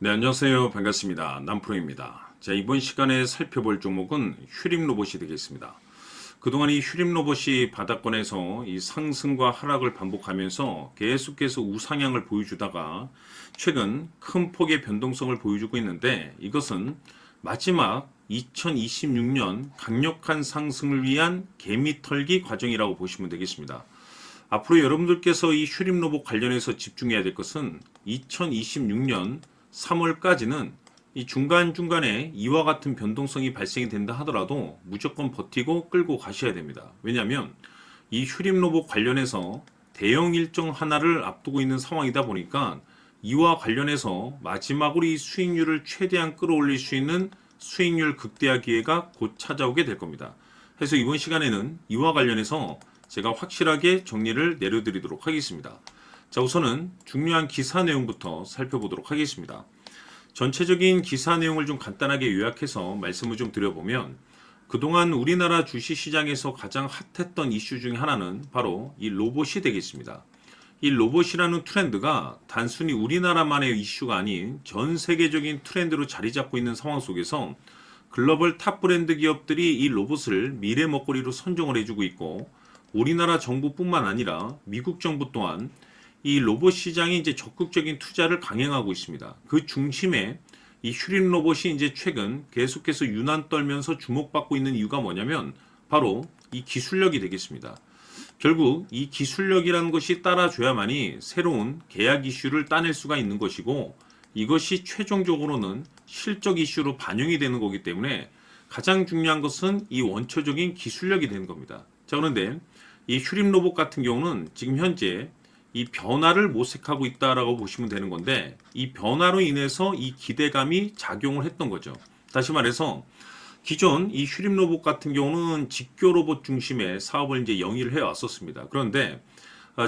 네, 안녕하세요. 반갑습니다. 남프로입니다. 자, 이번 시간에 살펴볼 종목은 휴림 로봇이 되겠습니다. 그동안 이 휴림 로봇이 바닥권에서 이 상승과 하락을 반복하면서 계속해서 우상향을 보여주다가 최근 큰 폭의 변동성을 보여주고 있는데, 이것은 마지막 2026년 강력한 상승을 위한 개미털기 과정이라고 보시면 되겠습니다. 앞으로 여러분들께서 이 휴림 로봇 관련해서 집중해야 될 것은 2026년 3월까지는 이 중간중간에 이와 같은 변동성이 발생이 된다 하더라도 무조건 버티고 끌고 가셔야 됩니다. 왜냐하면 이 휴림 로봇 관련해서 대형 일정 하나를 앞두고 있는 상황이다 보니까 이와 관련해서 마지막으로 이 수익률을 최대한 끌어올릴 수 있는 수익률 극대화 기회가 곧 찾아오게 될 겁니다. 그래서 이번 시간에는 이와 관련해서 제가 확실하게 정리를 내려드리도록 하겠습니다. 자, 우선은 중요한 기사 내용부터 살펴보도록 하겠습니다. 전체적인 기사 내용을 좀 간단하게 요약해서 말씀을 좀 드려보면, 그동안 우리나라 주식시장에서 가장 핫했던 이슈 중에 하나는 바로 이 로봇이 되겠습니다. 이 로봇이라는 트렌드가 단순히 우리나라만의 이슈가 아닌 전 세계적인 트렌드로 자리 잡고 있는 상황 속에서 글로벌 탑 브랜드 기업들이 이 로봇을 미래 먹거리로 선정을 해주고 있고, 우리나라 정부뿐만 아니라 미국 정부 또한 이 로봇 시장에 이제 적극적인 투자를 강행하고 있습니다. 그 중심에 이 휴림 로봇이 이제 최근 계속해서 유난 떨면서 주목받고 있는 이유가 뭐냐면 바로 이 기술력이 되겠습니다. 결국 이 기술력이라는 것이 따라줘야만이 새로운 계약 이슈를 따낼 수가 있는 것이고, 이것이 최종적으로는 실적 이슈로 반영이 되는 거기 때문에 가장 중요한 것은 이 원초적인 기술력이 되는 겁니다. 자, 그런데 이 휴림 로봇 같은 경우는 지금 현재 이 변화를 모색하고 있다라고 보시면 되는 건데, 이 변화로 인해서 이 기대감이 작용을 했던 거죠. 다시 말해서 기존 이 휴림 로봇 같은 경우는 직교 로봇 중심의 사업을 이제 영위를 해 왔었습니다. 그런데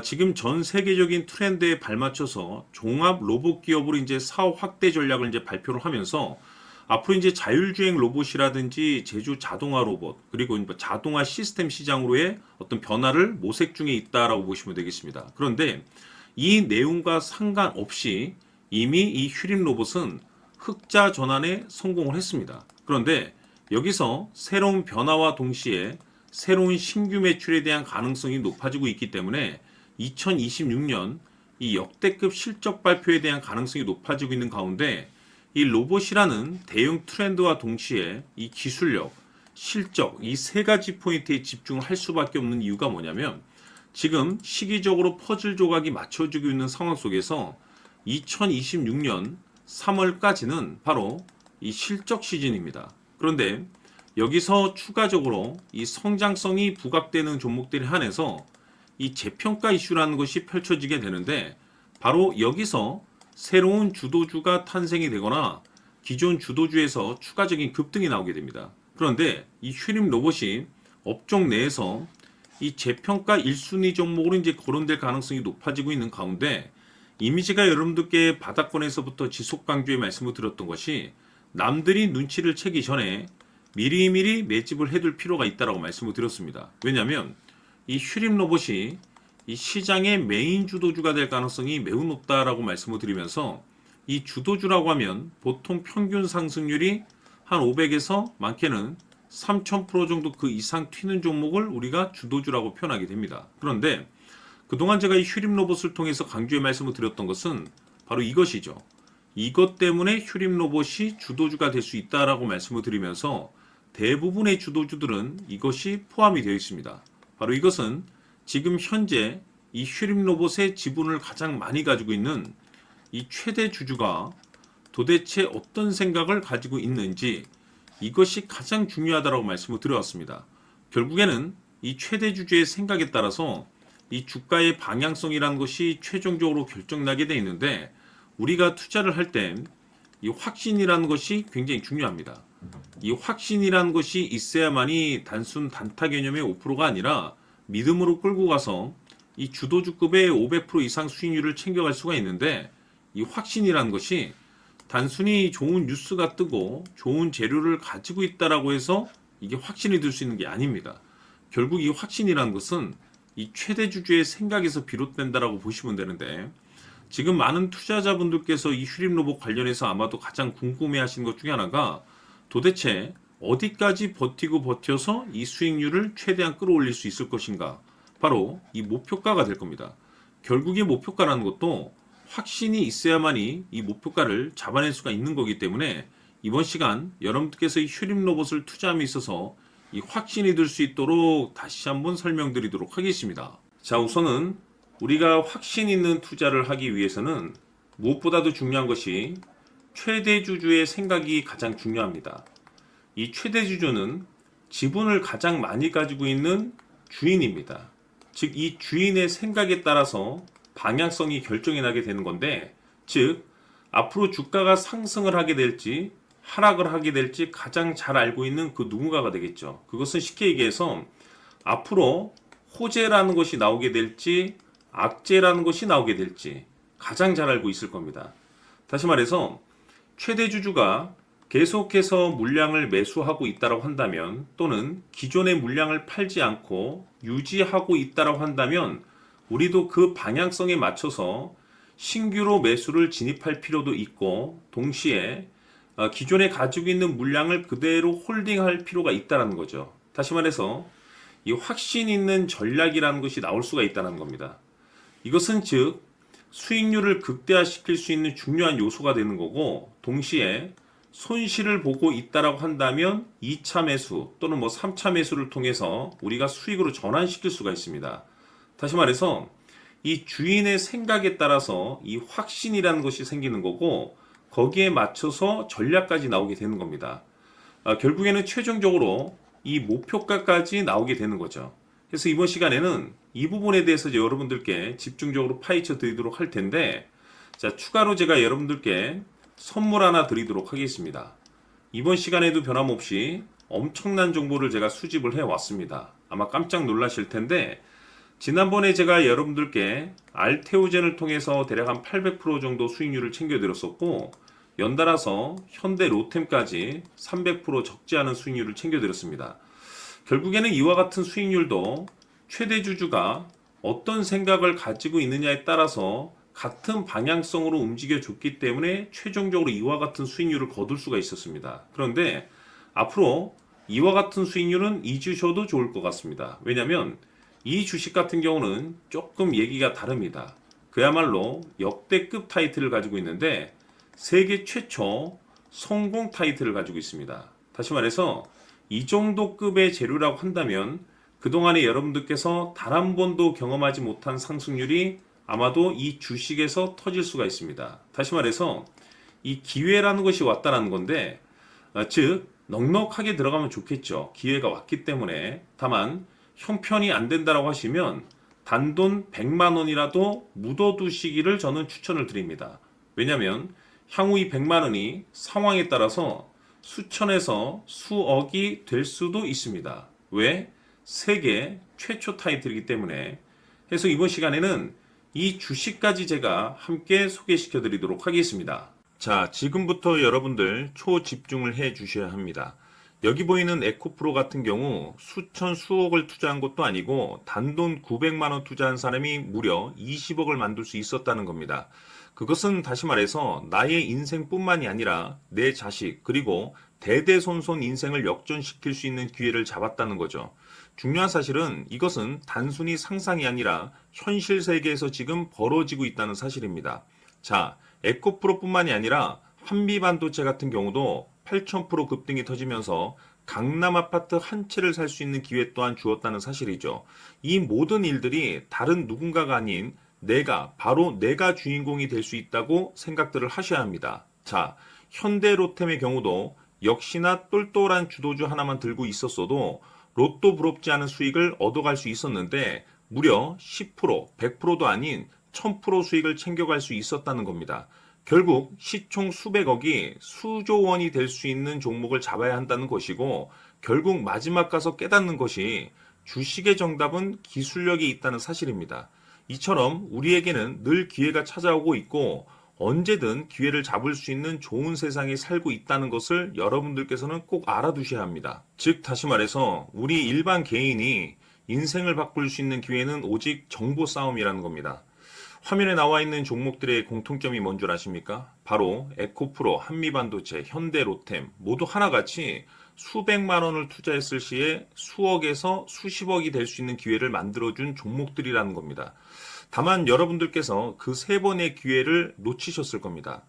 지금 전 세계적인 트렌드에 발맞춰서 종합 로봇 기업으로 이제 사업 확대 전략을 이제 발표를 하면서 앞으로 이제 자율주행 로봇이라든지 제조 자동화 로봇, 그리고 자동화 시스템 시장으로의 어떤 변화를 모색 중에 있다라고 보시면 되겠습니다. 그런데 이 내용과 상관없이 이미 이 휴림 로봇은 흑자 전환에 성공을 했습니다. 그런데 여기서 새로운 변화와 동시에 새로운 신규 매출에 대한 가능성이 높아지고 있기 때문에 2026년 이 역대급 실적 발표에 대한 가능성이 높아지고 있는 가운데, 이 로봇이라는 대형 트렌드와 동시에 이 기술력, 실적, 이 세 가지 포인트에 집중을 할 수밖에 없는 이유가 뭐냐면, 지금 시기적으로 퍼즐 조각이 맞춰지고 있는 상황 속에서 2026년 3월까지는 바로 이 실적 시즌입니다. 그런데 여기서 추가적으로 이 성장성이 부각되는 종목들에 한해서 이 재평가 이슈라는 것이 펼쳐지게 되는데, 바로 여기서 새로운 주도주가 탄생이 되거나 기존 주도주에서 추가적인 급등이 나오게 됩니다. 그런데 이 휴림 로봇이 업종 내에서 이 재평가 1순위 종목으로 이제 거론될 가능성이 높아지고 있는 가운데, 이미지가 여러분들께 바닥권에서부터 지속 강조의 말씀을 드렸던 것이 남들이 눈치를 채기 전에 미리미리 매집을 해둘 필요가 있다고 말씀을 드렸습니다. 왜냐하면 이 휴림 로봇이 이 시장의 메인 주도주가 될 가능성이 매우 높다라고 말씀을 드리면서, 이 주도주라고 하면 보통 평균 상승률이 한 500에서 많게는 3000% 정도 그 이상 튀는 종목을 우리가 주도주라고 표현하게 됩니다. 그런데 그동안 제가 이 휴림 로봇을 통해서 강조의 말씀을 드렸던 것은 바로 이것이죠. 이것 때문에 휴림 로봇이 주도주가 될 수 있다라고 말씀을 드리면서 대부분의 주도주들은 이것이 포함이 되어 있습니다. 바로 이것은 지금 현재 이 휴림 로봇의 지분을 가장 많이 가지고 있는 이 최대 주주가 도대체 어떤 생각을 가지고 있는지, 이것이 가장 중요하다고 말씀을 드려왔습니다. 결국에는 이 최대 주주의 생각에 따라서 이 주가의 방향성이라는 것이 최종적으로 결정나게 되어 있는데, 우리가 투자를 할 때 이 확신이라는 것이 굉장히 중요합니다. 이 확신이라는 것이 있어야만이 단순 단타 개념의 5%가 아니라 믿음으로 끌고 가서 이 주도주급의 500% 이상 수익률을 챙겨갈 수가 있는데, 이 확신이라는 것이 단순히 좋은 뉴스가 뜨고 좋은 재료를 가지고 있다라고 해서 이게 확신이 들 수 있는 게 아닙니다. 결국 이 확신이라는 것은 이 최대 주주의 생각에서 비롯된다라고 보시면 되는데, 지금 많은 투자자분들께서 이 휴림 로봇 관련해서 아마도 가장 궁금해 하시는 것 중에 하나가 도대체 어디까지 버티고 버텨서 이 수익률을 최대한 끌어올릴 수 있을 것인가? 바로 이 목표가가 될 겁니다. 결국에 목표가라는 것도 확신이 있어야만이 이 목표가를 잡아낼 수가 있는 거기 때문에 이번 시간 여러분들께서 이 휴림 로봇을 투자함에 있어서 이 확신이 들 수 있도록 다시 한번 설명드리도록 하겠습니다. 자, 우선은 우리가 확신 있는 투자를 하기 위해서는 무엇보다도 중요한 것이 최대주주의 생각이 가장 중요합니다. 이 최대주주는 지분을 가장 많이 가지고 있는 주인입니다. 즉, 이 주인의 생각에 따라서 방향성이 결정이 나게 되는 건데, 즉, 앞으로 주가가 상승을 하게 될지 하락을 하게 될지 가장 잘 알고 있는 그 누군가가 되겠죠. 그것은 쉽게 얘기해서 앞으로 호재라는 것이 나오게 될지 악재라는 것이 나오게 될지 가장 잘 알고 있을 겁니다. 다시 말해서 최대주주가 계속해서 물량을 매수하고 있다고 한다면, 또는 기존의 물량을 팔지 않고 유지하고 있다고 한다면 우리도 그 방향성에 맞춰서 신규로 매수를 진입할 필요도 있고, 동시에 기존에 가지고 있는 물량을 그대로 홀딩할 필요가 있다는 거죠. 다시 말해서 이 확신 있는 전략이라는 것이 나올 수가 있다는 겁니다. 이것은 즉 수익률을 극대화시킬 수 있는 중요한 요소가 되는 거고, 동시에 손실을 보고 있다라고 한다면 2차 매수 또는 3차 매수를 통해서 우리가 수익으로 전환시킬 수가 있습니다. 다시 말해서 이 주인의 생각에 따라서 이 확신이라는 것이 생기는 거고, 거기에 맞춰서 전략까지 나오게 되는 겁니다. 결국에는 최종적으로 이 목표가까지 나오게 되는 거죠. 그래서 이번 시간에는 이 부분에 대해서 여러분들께 집중적으로 파헤쳐 드리도록 할 텐데, 자, 추가로 제가 여러분들께 선물 하나 드리도록 하겠습니다. 이번 시간에도 변함없이 엄청난 정보를 제가 수집을 해 왔습니다. 아마 깜짝 놀라실 텐데, 지난번에 제가 여러분들께 알테오젠을 통해서 대략 한 800% 정도 수익률을 챙겨드렸었고, 연달아서 현대 로템까지 300% 적지 않은 수익률을 챙겨드렸습니다. 결국에는 이와 같은 수익률도 최대주주가 어떤 생각을 가지고 있느냐에 따라서 같은 방향성으로 움직여 줬기 때문에 최종적으로 이와 같은 수익률을 거둘 수가 있었습니다. 그런데 앞으로 이와 같은 수익률은 잊으셔도 좋을 것 같습니다. 왜냐하면 이 주식 같은 경우는 조금 얘기가 다릅니다. 그야말로 역대급 타이틀을 가지고 있는데 세계 최초 성공 타이틀을 가지고 있습니다. 다시 말해서 이 정도 급의 재료라고 한다면 그동안에 여러분들께서 단 한 번도 경험하지 못한 상승률이 아마도 이 주식에서 터질 수가 있습니다. 다시 말해서 이 기회라는 것이 왔다는 건데, 즉 넉넉하게 들어가면 좋겠죠. 기회가 왔기 때문에. 다만 형편이 안 된다라고 하시면 단돈 100만 원이라도 묻어두시기를 저는 추천을 드립니다. 왜냐하면 향후 이 100만 원이 상황에 따라서 수천에서 수억이 될 수도 있습니다. 왜? 세계 최초 타이틀이기 때문에. 해서 이번 시간에는 이 주식까지 제가 함께 소개시켜 드리도록 하겠습니다. 자, 지금부터 여러분들 초집중을 해 주셔야 합니다. 여기 보이는 에코프로 같은 경우 수천 수억을 투자한 것도 아니고 단돈 900만 원 투자한 사람이 무려 20억을 만들 수 있었다는 겁니다. 그것은 다시 말해서 나의 인생뿐만이 아니라 내 자식 그리고 대대손손 인생을 역전시킬 수 있는 기회를 잡았다는 거죠. 중요한 사실은 이것은 단순히 상상이 아니라 현실 세계에서 지금 벌어지고 있다는 사실입니다. 자, 에코프로뿐만이 아니라 한미반도체 같은 경우도 8,000% 급등이 터지면서 강남 아파트 한 채를 살 수 있는 기회 또한 주었다는 사실이죠. 이 모든 일들이 다른 누군가가 아닌 바로 내가 주인공이 될 수 있다고 생각들을 하셔야 합니다. 자, 현대로템의 경우도 역시나 똘똘한 주도주 하나만 들고 있었어도 로또 부럽지 않은 수익을 얻어갈 수 있었는데 무려 10%, 100%도 아닌 1000% 수익을 챙겨갈 수 있었다는 겁니다. 결국 시총 수백억이 수조 원이 될 수 있는 종목을 잡아야 한다는 것이고, 결국 마지막 가서 깨닫는 것이 주식의 정답은 기술력이 있다는 사실입니다. 이처럼 우리에게는 늘 기회가 찾아오고 있고 언제든 기회를 잡을 수 있는 좋은 세상에 살고 있다는 것을 여러분들께서는 꼭 알아두셔야 합니다. 즉 다시 말해서 우리 일반 개인이 인생을 바꿀 수 있는 기회는 오직 정보 싸움이라는 겁니다. 화면에 나와 있는 종목들의 공통점이 뭔 줄 아십니까? 바로 에코프로, 한미반도체, 현대로템 모두 하나같이 수백만 원을 투자했을 시에 수억에서 수십억이 될 수 있는 기회를 만들어준 종목들이라는 겁니다. 다만 여러분들께서 그 세 번의 기회를 놓치셨을 겁니다.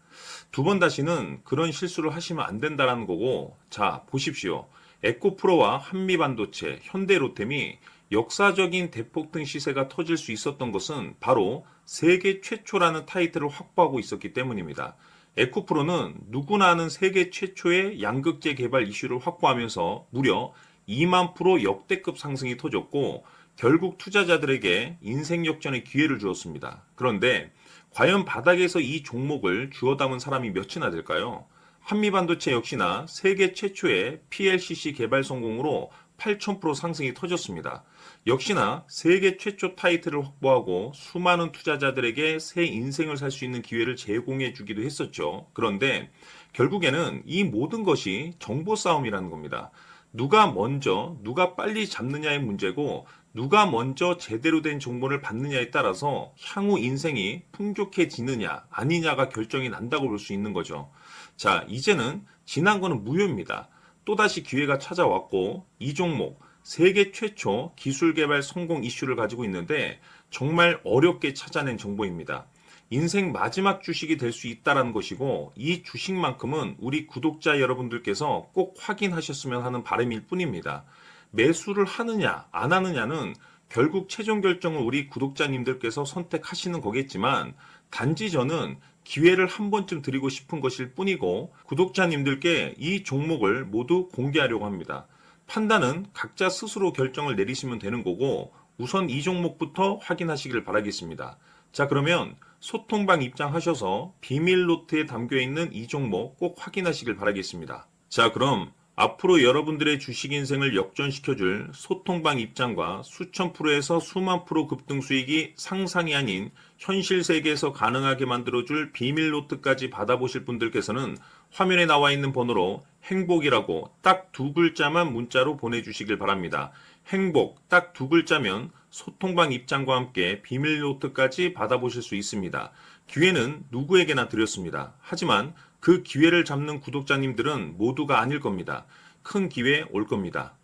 두 번 다시는 그런 실수를 하시면 안 된다는 거고, 자, 보십시오. 에코프로와 한미반도체, 현대로템이 역사적인 대폭등 시세가 터질 수 있었던 것은 바로 세계 최초라는 타이틀을 확보하고 있었기 때문입니다. 에코프로는 누구나 아는 세계 최초의 양극재 개발 이슈를 확보하면서 무려 2만 프로 역대급 상승이 터졌고 결국 투자자들에게 인생 역전의 기회를 주었습니다. 그런데 과연 바닥에서 이 종목을 주워 담은 사람이 몇이나 될까요? 한미반도체 역시나 세계 최초의 PLCC 개발 성공으로 8,000% 상승이 터졌습니다. 역시나 세계 최초 타이틀을 확보하고 수많은 투자자들에게 새 인생을 살 수 있는 기회를 제공해 주기도 했었죠. 그런데 결국에는 이 모든 것이 정보 싸움이라는 겁니다. 누가 먼저, 누가 빨리 잡느냐의 문제고 누가 먼저 제대로 된 정보를 받느냐에 따라서 향후 인생이 풍족해지느냐 아니냐가 결정이 난다고 볼 수 있는 거죠. 자, 이제는 지난 거는 무효입니다. 또다시 기회가 찾아왔고 이 종목 세계 최초 기술 개발 성공 이슈를 가지고 있는데 정말 어렵게 찾아낸 정보입니다. 인생 마지막 주식이 될 수 있다는 것이고 이 주식만큼은 우리 구독자 여러분들께서 꼭 확인하셨으면 하는 바람일 뿐입니다. 매수를 하느냐 안 하느냐는 결국 최종 결정을 우리 구독자님들께서 선택하시는 거겠지만 단지 저는 기회를 한 번쯤 드리고 싶은 것일 뿐이고 구독자님들께 이 종목을 모두 공개하려고 합니다. 판단은 각자 스스로 결정을 내리시면 되는 거고 우선 이 종목부터 확인하시길 바라겠습니다. 자, 그러면 소통방 입장하셔서 비밀 노트에 담겨 있는 이 종목 꼭 확인하시길 바라겠습니다. 자, 그럼 앞으로 여러분들의 주식 인생을 역전시켜줄 소통방 입장과 수천 프로에서 수만 프로 급등 수익이 상상이 아닌 현실 세계에서 가능하게 만들어줄 비밀 노트까지 받아보실 분들께서는 화면에 나와 있는 번호로 행복이라고 딱 두 글자만 문자로 보내주시길 바랍니다. 행복 딱 두 글자면 소통방 입장과 함께 비밀 노트까지 받아보실 수 있습니다. 기회는 누구에게나 드렸습니다. 하지만 그 기회를 잡는 구독자님들은 모두가 아닐 겁니다. 큰 기회 올 겁니다.